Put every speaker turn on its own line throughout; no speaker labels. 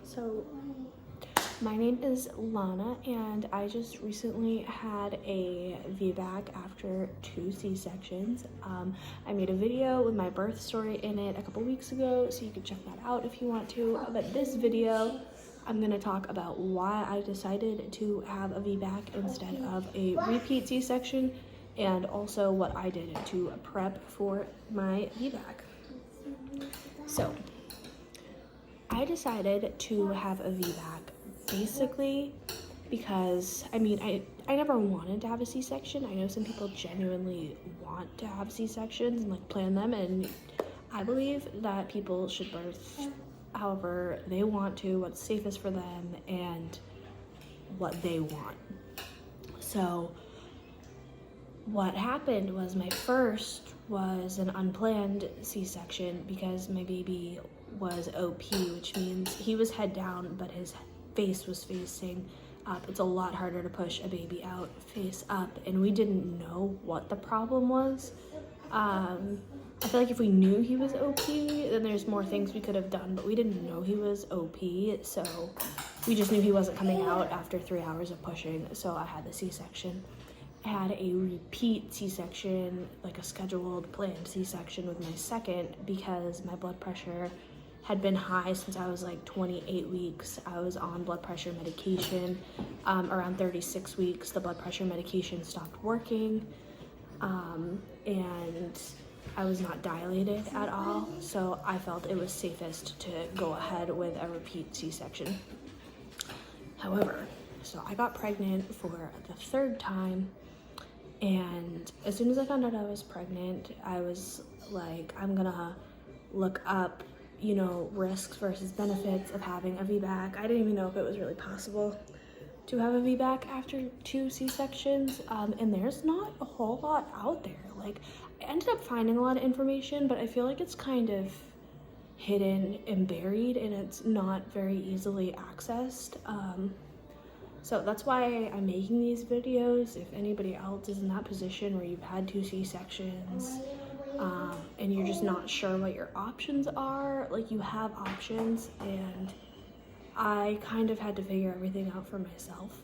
So my name is Lana, and I just recently had a VBAC after 2 C-sections. I made a video with my birth story in it a couple weeks ago, so you can check that out if you want to. But this video, I'm gonna talk about why I decided to have a VBAC instead of a repeat C-section, and also what I did to prep for my VBAC. So, I decided to have a VBAC basically because, I never wanted to have a C-section. I know some people genuinely want to have C-sections and like plan them, and I believe that people should birth however they want to, what's safest for them, and what they want. So what happened was my first was an unplanned C-section because my baby was OP, which means he was head down, but his face was facing up. It's a lot harder to push a baby out face up, and we didn't know what the problem was. I feel like if we knew he was OP, then there's more things we could have done, but we didn't know he was OP, so we just knew he wasn't coming out after 3 hours of pushing, so I had the C-section. I had a repeat C-section, like a scheduled planned C-section with my second, because my blood pressure had been high since I was like 28 weeks. I was on blood pressure medication. Around 36 weeks, the blood pressure medication stopped working, and I was not dilated at all, so I felt it was safest to go ahead with a repeat C-section. However, so I got pregnant for the third time, and as soon as I found out I was pregnant, I was like, I'm gonna look up, risks versus benefits of having a VBAC. I didn't even know if it was really possible to have a VBAC after 2 C-sections, and there's not a whole lot out there. Like, I ended up finding a lot of information, but I feel like it's kind of hidden and buried, and it's not very easily accessed. So that's why I'm making these videos. If anybody else is in that position where you've had 2 C-sections, and you're just not sure what your options are, like, you have options, and I kind of had to figure everything out for myself.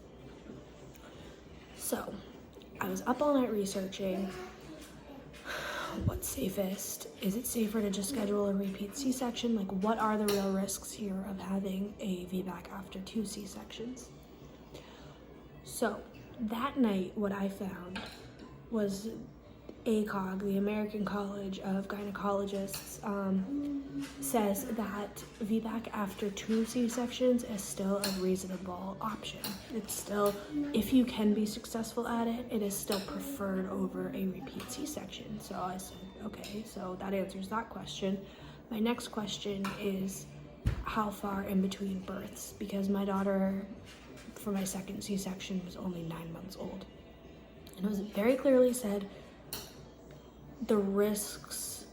So I was up all night researching what's safest. Is it safer to just schedule a repeat C-section? Like, what are the real risks here of having a VBAC after 2 C-sections? So that night, what I found was ACOG, the American College of Gynecologists, says that VBAC after 2 C-sections is still a reasonable option. It's still, if you can be successful at it, it is still preferred over a repeat C-section. So I said, okay, so that answers that question. My next question is how far in between births, because my daughter, for my second C-section, was only 9 months old. And it was very clearly said the risks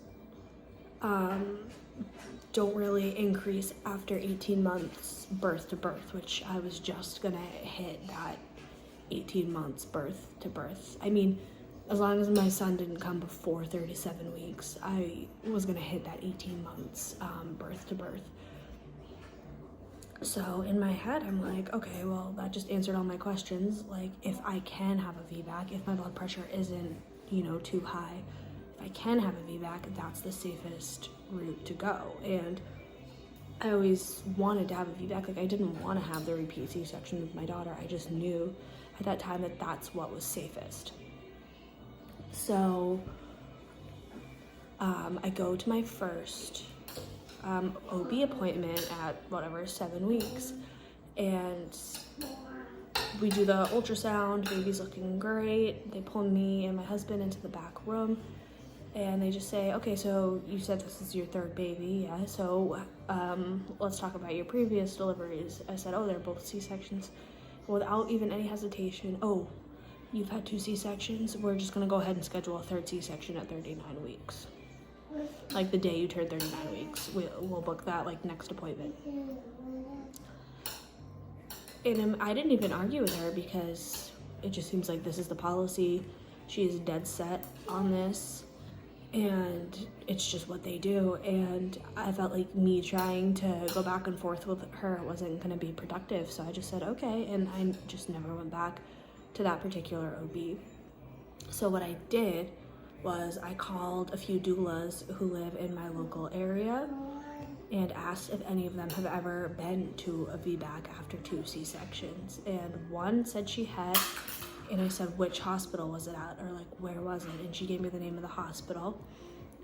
don't really increase after 18 months birth to birth, which I was just gonna hit that 18 months birth to birth. As long as my son didn't come before 37 weeks, I was gonna hit that 18 months birth to birth. So in my head, I'm like, okay, well, that just answered all my questions. Like, if I can have a VBAC, if my blood pressure isn't, too high, if I can have a VBAC, that's the safest route to go. And I always wanted to have a VBAC. Like, I didn't want to have the repeat C-section with my daughter. I just knew at that time that that's what was safest. So I go to my first OB appointment at 7 weeks, and we do the ultrasound. Baby's looking great. They pull me and my husband into the back room, and they just say, okay, so you said this is your third baby, yeah, so let's talk about your previous deliveries. I said, oh, they're both C-sections. Without even any hesitation, oh, you've had 2 C-sections, we're just gonna go ahead and schedule a third C-section at 39 weeks. Like, the day you turn 39 weeks, we'll book that, like, next appointment. And I didn't even argue with her because it just seems like this is the policy. She is dead set on this. and it's just what they do. And I felt like me trying to go back and forth with her wasn't going to be productive, so I just said okay, and I just never went back to that particular OB. So what I did was I called a few doulas who live in my local area and asked if any of them have ever been to a VBAC after 2 C-sections. And one said she had, and I said, which hospital was it at, or like, where was it? And she gave me the name of the hospital.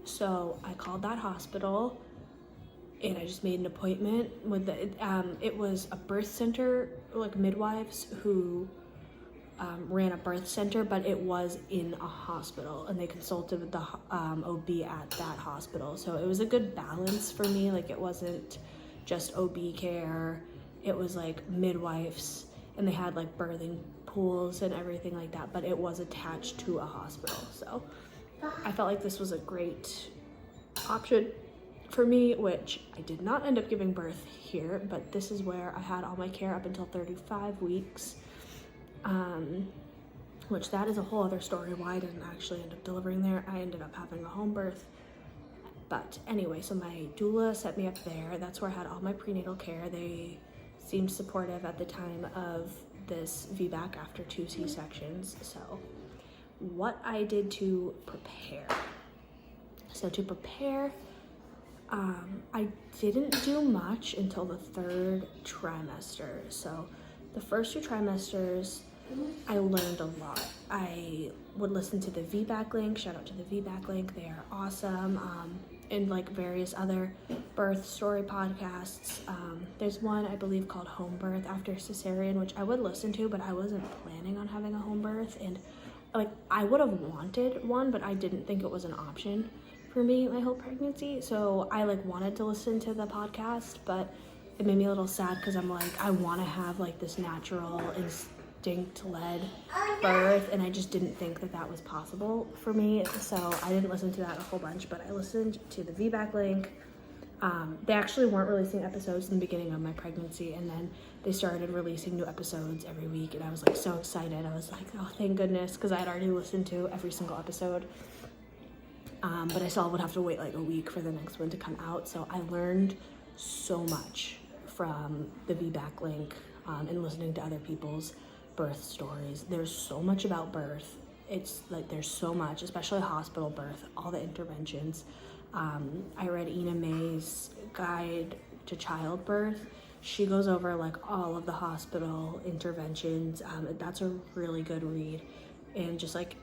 So I called that hospital and I just made an appointment with it was a birth center, like midwives who ran a birth center, but it was in a hospital, and they consulted with the OB at that hospital. So it was a good balance for me. Like, it wasn't just OB care, it was like midwives, and they had like birthing pools and everything like that, but it was attached to a hospital. So I felt like this was a great option for me, which I did not end up giving birth here, but this is where I had all my care up until 35 weeks. Which that is a whole other story why I didn't actually end up delivering there. I ended up having a home birth. But anyway, so my doula set me up there. That's where I had all my prenatal care. They seemed supportive at the time of this VBAC after 2 C-sections. So what I did to prepare. So to prepare, I didn't do much until the 3rd trimester. So the first 2 trimesters, I learned a lot. I would listen to the VBAC link, shout out to the VBAC link, they are awesome, and like various other birth story podcasts. There's one I believe called Home Birth After Cesarean, which I would listen to, but I wasn't planning on having a home birth, and like I would have wanted one, but I didn't think it was an option for me my whole pregnancy. So I like wanted to listen to the podcast, but it made me a little sad because I'm like, I want to have like this natural instinct-led birth, and I just didn't think that that was possible for me. So I didn't listen to that a whole bunch, but I listened to the VBAC link. They actually weren't releasing episodes in the beginning of my pregnancy, and then they started releasing new episodes every week, and I was like so excited. I was like, oh, thank goodness, because I had already listened to every single episode. But I still would have to wait like a week for the next one to come out. So I learned so much from the VBAC link and listening to other people's birth stories. There's so much about birth. It's like there's so much, especially hospital birth, all the interventions. I read Ina May's Guide to Childbirth. She goes over like all of the hospital interventions. That's a really good read, and just like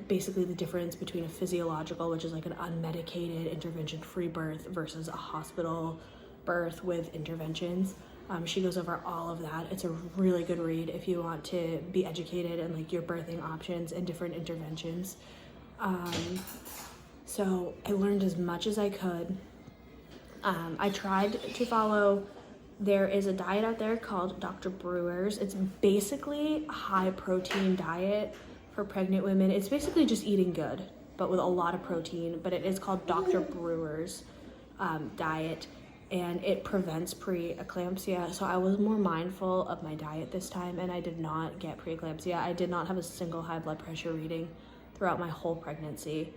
basically the difference between a physiological, which is like an unmedicated intervention-free birth, versus a hospital birth with interventions. She goes over all of that. It's a really good read if you want to be educated in like your birthing options and different interventions. So I learned as much as I could. I tried to follow, there is a diet out there called Dr. Brewer's. It's basically a high protein diet for pregnant women. It's basically just eating good, but with a lot of protein, but it is called Dr. Brewer's diet, and it prevents preeclampsia. So I was more mindful of my diet this time, and I did not get preeclampsia. I did not have a single high blood pressure reading throughout my whole pregnancy.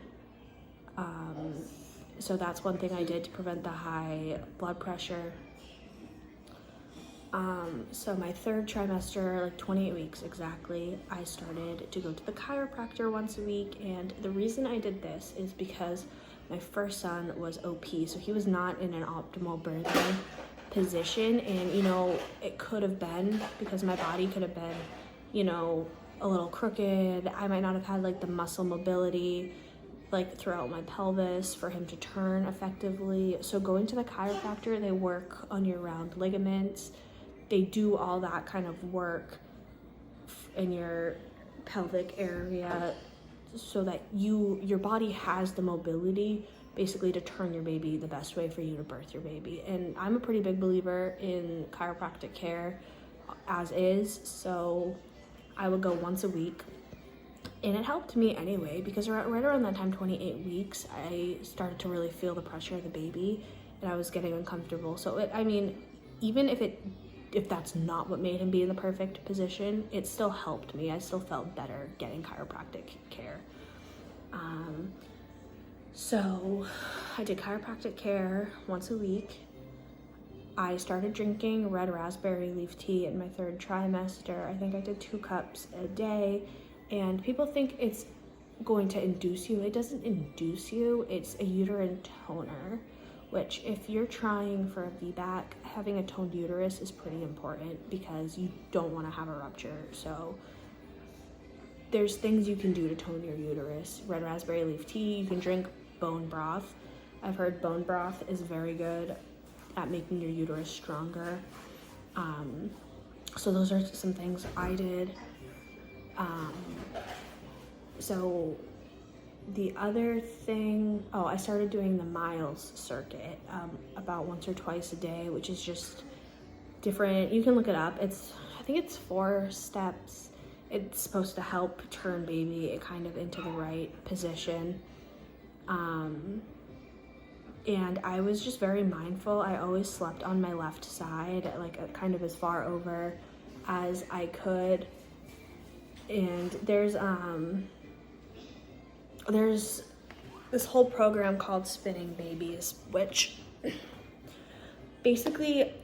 So that's one thing I did to prevent the high blood pressure. So my 3rd trimester, like 28 weeks exactly, I started to go to the chiropractor once a week. And the reason I did this is because my first son was OP, so he was not in an optimal birthing position. And, you know, it could have been because my body could have been, you know, a little crooked. I might not have had like the muscle mobility like throughout my pelvis for him to turn effectively. So going to the chiropractor, they work on your round ligaments. They do all that kind of work in your pelvic area so that your body has the mobility basically to turn your baby the best way for you to birth your baby. And I'm a pretty big believer in chiropractic care as is, so I would go once a week. And it helped me anyway, because right around that time, 28 weeks, I started to really feel the pressure of the baby, and I was getting uncomfortable. So I mean, even if that's not what made him be in the perfect position, it still helped me. I still felt better getting chiropractic care. So I did chiropractic care once a week. I started drinking red raspberry leaf tea in my 3rd trimester. I think I did 2 cups a day, and people think it's going to induce you. It doesn't induce you, it's a uterine toner, which if you're trying for a VBAC, having a toned uterus is pretty important because you don't want to have a rupture. So there's things you can do to tone your uterus. Red raspberry leaf tea, you can drink bone broth. I've heard bone broth is very good at making your uterus stronger. So those are some things I did. So the other thing, I started doing the miles circuit about once or twice a day, which is just different. You can look it up. I think it's 4 steps. It's supposed to help turn baby kind of into the right position. And I was just very mindful. I always slept on my left side, like kind of as far over as I could. And there's this whole program called Spinning Babies, which basically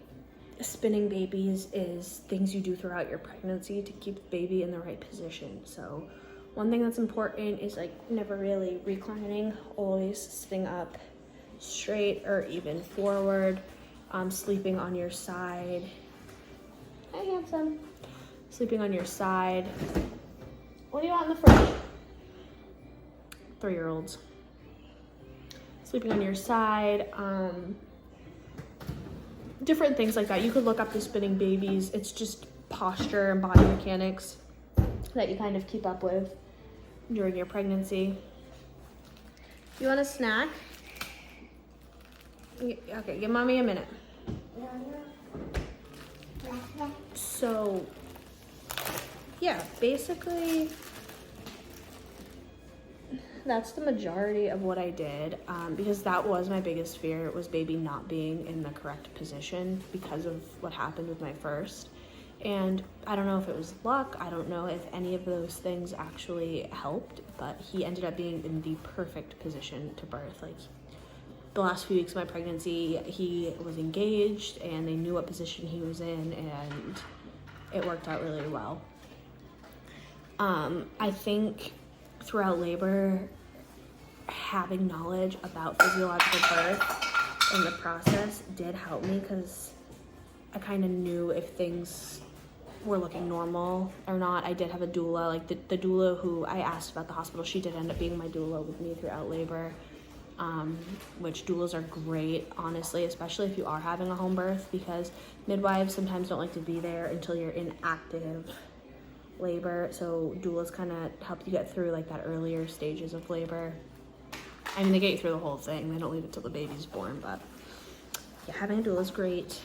spinning babies is things you do throughout your pregnancy to keep the baby in the right position. So one thing that's important is like never really reclining, always sitting up straight or even forward, sleeping on your side. Hi, handsome. Sleeping on your side. What do you want in the fridge? 3-year-olds. Sleeping on your side. Different things like that. You could look up the spinning babies. It's just posture and body mechanics that you kind of keep up with during your pregnancy. You want a snack? Okay, give mommy a minute. So, yeah, basically, that's the majority of what I did, because that was my biggest fear, was baby not being in the correct position because of what happened with my first. And I don't know if it was luck, I don't know if any of those things actually helped, but he ended up being in the perfect position to birth. Like, the last few weeks of my pregnancy, he was engaged and they knew what position he was in, and it worked out really well. I think throughout labor, having knowledge about physiological birth in the process did help me, because I kind of knew if things were looking normal or not. I did have a doula, like the doula who I asked about the hospital, she did end up being my doula with me throughout labor, which doulas are great, honestly, especially if you are having a home birth, because midwives sometimes don't like to be there until you're in active labor. So doulas kind of help you get through like that earlier stages of labor. I mean, they get you through the whole thing. They don't leave it till the baby's born, but yeah, having a doula is great.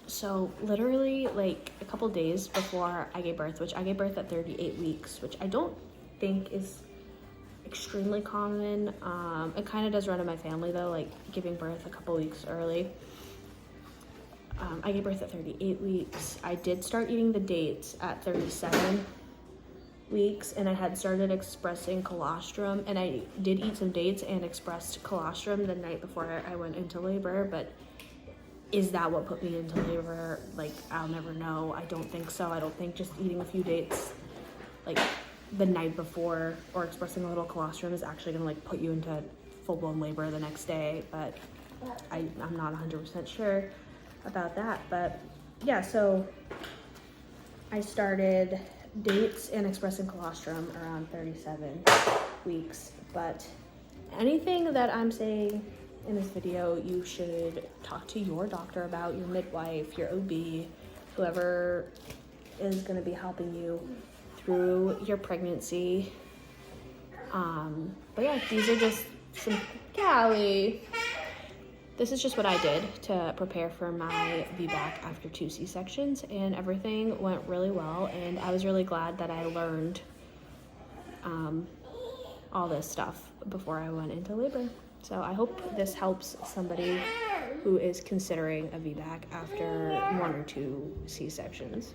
So literally like a couple days before I gave birth, which I gave birth at 38 weeks, which I don't think is extremely common. It kind of does run in my family though, like giving birth a couple weeks early. I gave birth at 38 weeks. I did start eating the dates at 37 weeks, and I had started expressing colostrum, and I did eat some dates and expressed colostrum the night before I went into labor. But is that what put me into labor? Like, I'll never know. I don't think so. I don't think just eating a few dates like the night before or expressing a little colostrum is actually gonna like put you into full-blown labor the next day. But I'm not 100% sure about that. But yeah, so I started dates and expressing colostrum around 37 weeks. But anything that I'm saying in this video, you should talk to your doctor about, your midwife, your OB, whoever is going to be helping you through your pregnancy. But yeah, these are just some, Callie. This is just what I did to prepare for my VBAC after 2 C-sections, and everything went really well, and I was really glad that I learned all this stuff before I went into labor. So I hope this helps somebody who is considering a VBAC after 1 or 2 C-sections.